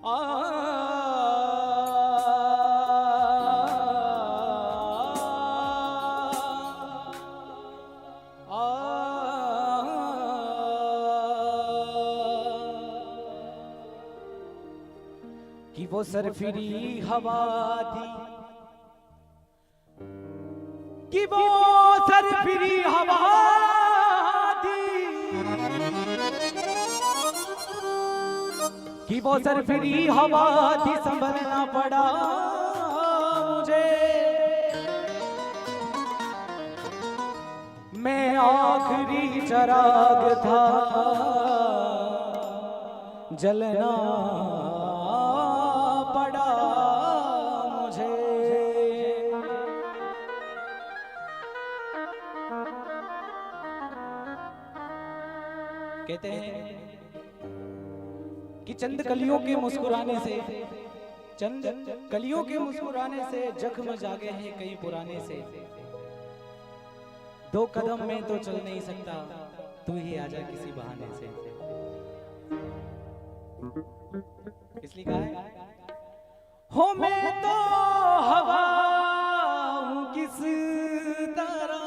कि वो सरफिरी हवा थी, कि वो सरफिरी हवा थी, कि वो सरफिरी हवा थी, संभलना पड़ा मुझे। मैं आखिरी चराग था, जलना पड़ा मुझे। कहते हैं कि चंद कलियों के मुस्कुराने से, चंद कलियों के मुस्कुराने से जख्म जागे हैं कई पुराने से। दो कदम में तो चल नहीं सकता, तू ही आजा किसी बहाने से। इसलिए कहा है, हो मैं तो हवा हूं किस तरह,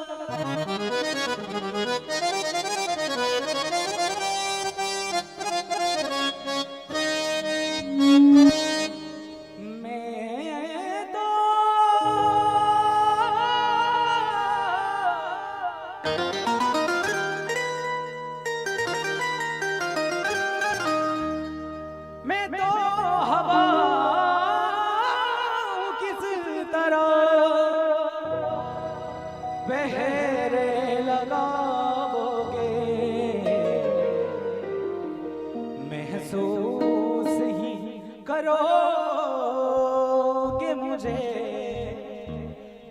मैं तो हवा किस तरह बहरे लगाओगे, महसूस ही करोगे मुझे,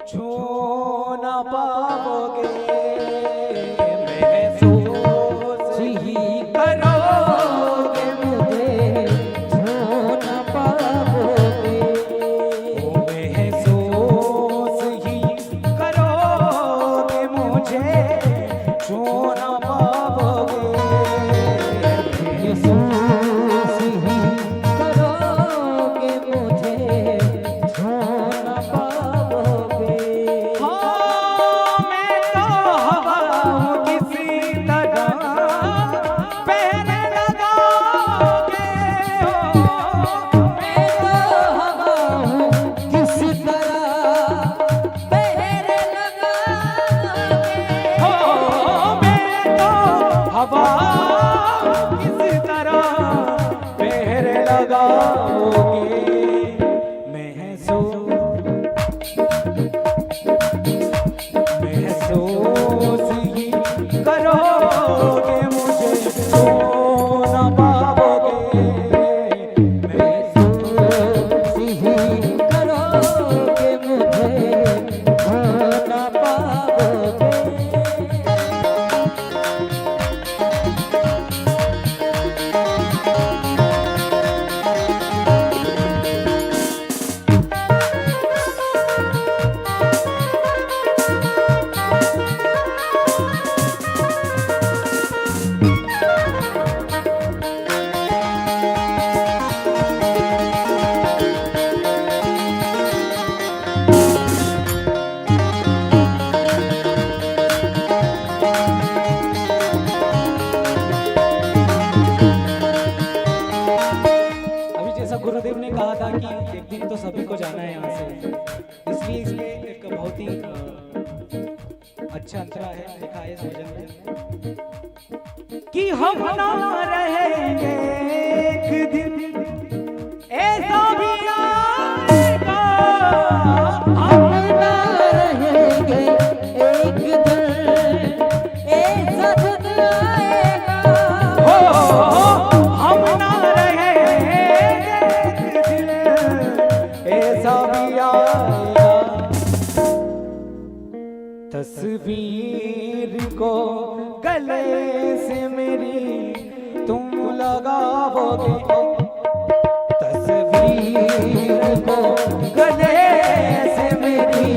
छू ना पाओगे। महसूस ही करोगे मुझे, गुरुदेव ने कहा था कि एक दिन तो सभी को जाना है यहाँ से, इसलिए इसलिए एक बहुत ही अच्छा अंतरा है लिखा है इस भजन में कि हम ना रहेंगे एक दिन, ऐसा भी आएगा। हम ना रहेंगे एक दिन, ऐसा दिन आएगा। हो हम ना तस्वीर को गले से मेरी तुम लगाओगे, तस्वीर को गले से मेरी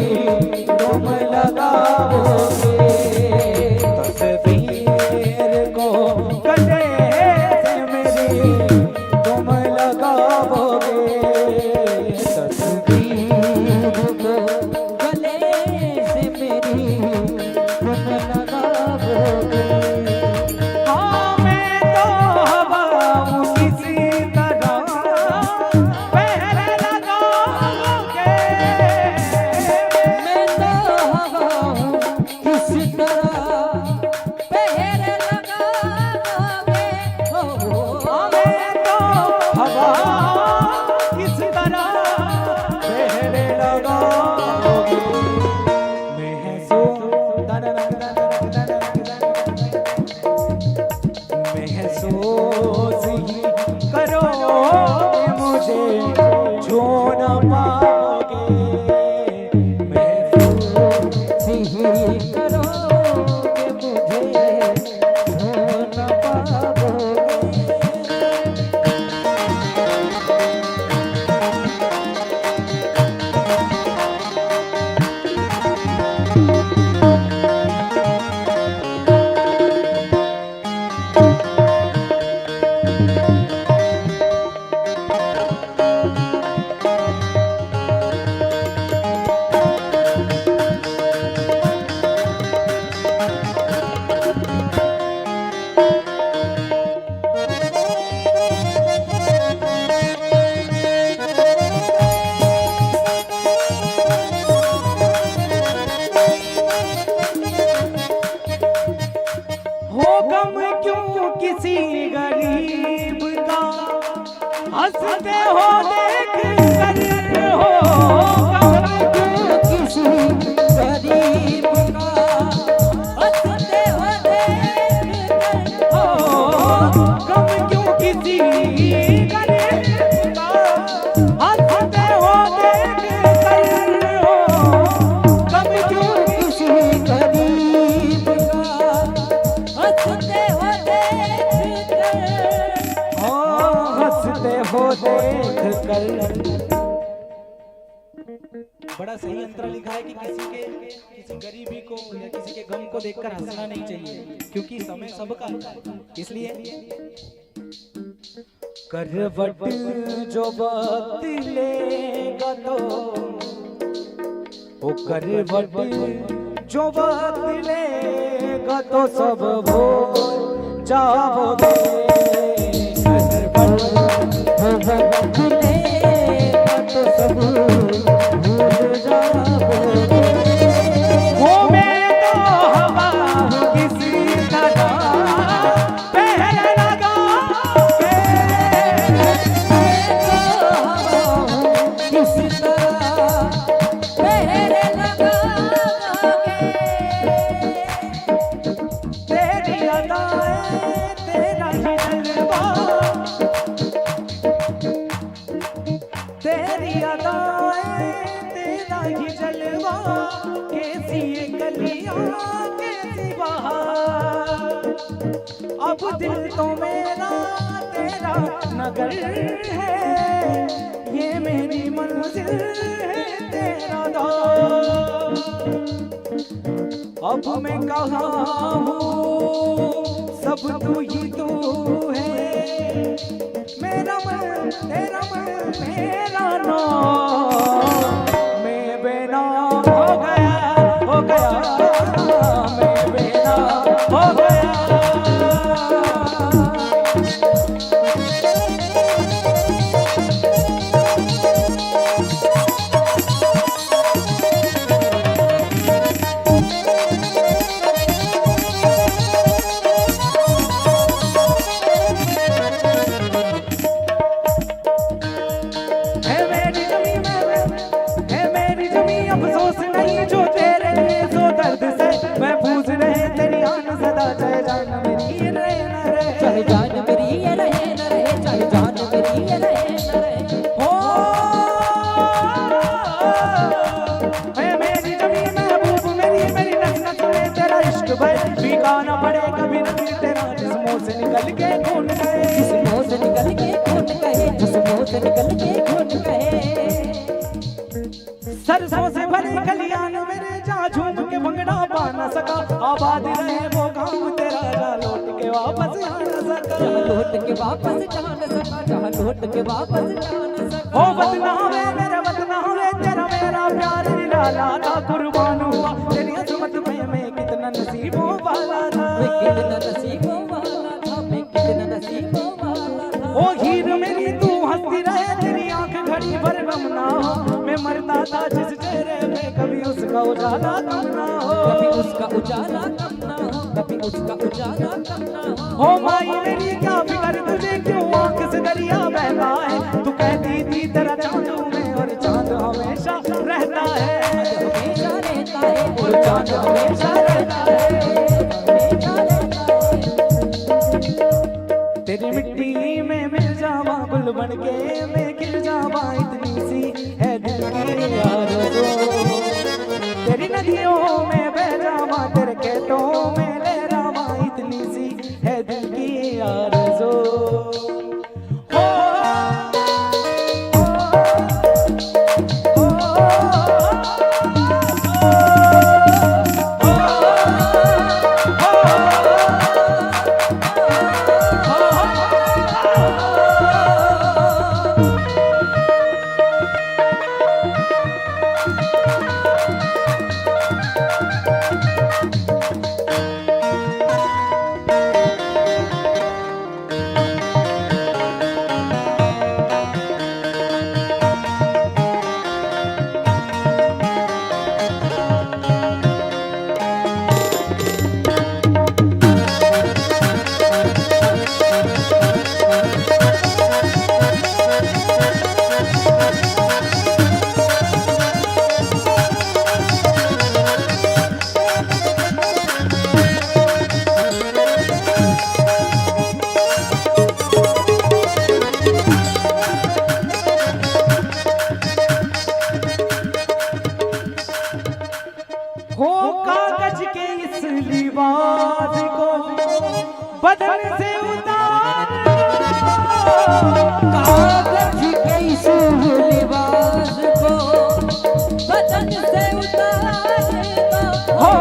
तुम लगाओगे, तस्वीर को गले से मेरी तुम लगाओगे। मुझे छू न पाओगे, महसूस ही करोगे मुझे छू न पाओगे। किसी गरीब का हंसते हो देख कर, हो किसी गरीब का हंसते हो देख कर, हो गम क्यों किसी गरीब का हंसते हो देख कर, हो गम क्यों किसी गरीब का हंसते हो देख कर। बड़ा सही अंतरा लिखा है कि किसी गरीबी को या किसी के गम को देखकर हंसना नहीं चाहिए, क्योंकि समय सबका है। इसलिए करवट जो बदलेगा तो वो करवट जो बदलेगा तो सब भूल जाओगे, तो सब भूल जाओगे। वो मैं तो हवा हूँ किसी तरह पहर लगा के, किसी तरह पहर लगा के। तेरी अदाएं तेरा ही जलवा, तेरी अदाएं तेरा ही जलवा, कैसी ये गलियां कैसी बहार। अब दिल तो मेरा तेरा नगर है, ये मेरी मंजिल है तेरा द्वार। अब मैं कहाँ हूँ सब तू ही तू है, मेरा मन तेरा मन मेरा नाम। मैं बेनाम हो गया, हो गया, मैं बेनाम हो गया। बिकाना पड़े कभी न फिर तेरा, जिस्मों से निकल के खून कहे, जिस्मों से निकल के खून कहे, जिस्मों से निकल के खून कहे। सरसों से भरे खलियान मेरे जा झूम के भंगड़ा पा न सका, आबाद रहे वो गाँव तेरा जा लौट के वापस आ न सका, लौट के वापस जा न सका, जहाँ लौट के वापस जा न सका। ओ बदनाम है मेरे बदनाम है तेरा मेरा प्यार निराला था, कुर्बान हुआ तेरी अजमत में मैं कितना नसीबों वाला था, मैं कितना नसीबों वाला था, मैं कितना नसीबों वाला था। ओ हीर मेरी तू हंसती रहे तेरी आंख घड़ी भर गम ना हो, मैं मरता था जिस चेहरे में कभी उसका उजाला कम ना हो, कभी उसका उजाला कम ना हो, कभी उसका उजाला कम ना हो। ओ माई मेरी क्या फिक्र तुझे क्यों आंख से दरिया बहता है, तू कहती थी तेरा चांद में और चांद हमेशा रहता है, हमेशा रहता है और चांद हमेशा रहता है, हमेशा रहता है। तेरी मिट्टी में मिल जावा गुल बन के मैं खिल जावा इतनी सी है दिल की आरज़ू। तेरी नदियों में बह जावा, तेरे खेतों में लहरावा, इतनी सी है दिल की आरज़ू। हो कागज के इस लिबास को बदन से उतार, कागज के इस लिबास को बदन से उतार दो। हो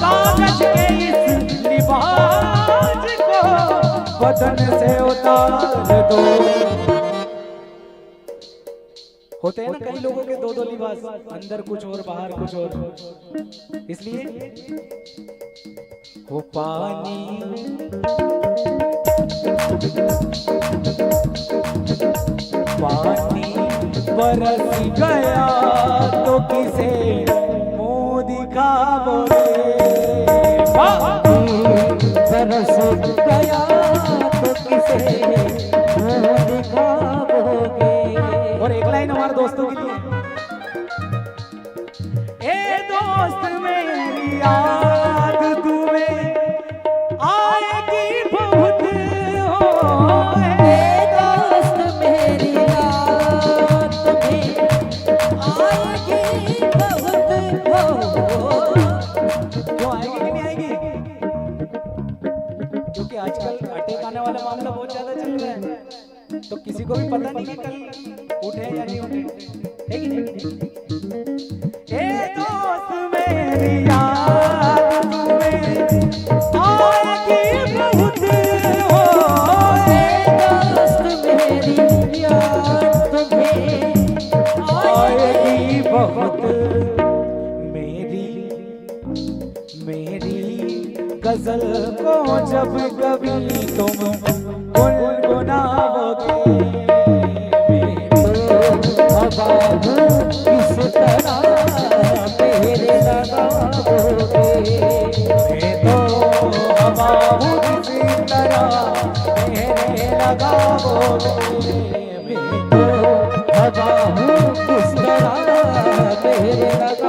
कागज के इस लिबास को बदन से उतार दो। होते हैं ना कई लोगों के दो दो लिबास, अंदर कुछ और बाहर कुछ और, इसलिए हो पानी पानी बरस गया तो किसे मुंह दिखाओगे, बरस गया तो किसे मुंह दिखाओगे। और एक लाइन हमारे दोस्तों के लिए, ए दोस्त मेरी याद तुम्हें आएगी बहुत हो, ए दोस्त मेरी याद तुम्हें आएगी बहुत हो। क्यों आएगी कि नहीं आएगी? क्योंकि आजकल अटैक आने वाला मामला बहुत ज्यादा चल रहा है, तो किसी को भी पता नहीं कि कल उठे या नहीं उठे, है कि नहीं? ए दोस्त मेरी याद तुम्हें आएगी बहुत हो, ए दोस्त मेरी याद तुम्हें आएगी बहुत। मेरी गजल को जब कभी तुम गुनगुनाओगे, किस तरह मेरे लगाओगे। मैं तो हवा हूँ किसी तरह मेरे लगाओगे, मैं तो हवा हूँ किस तरह मेरे लगाओगे।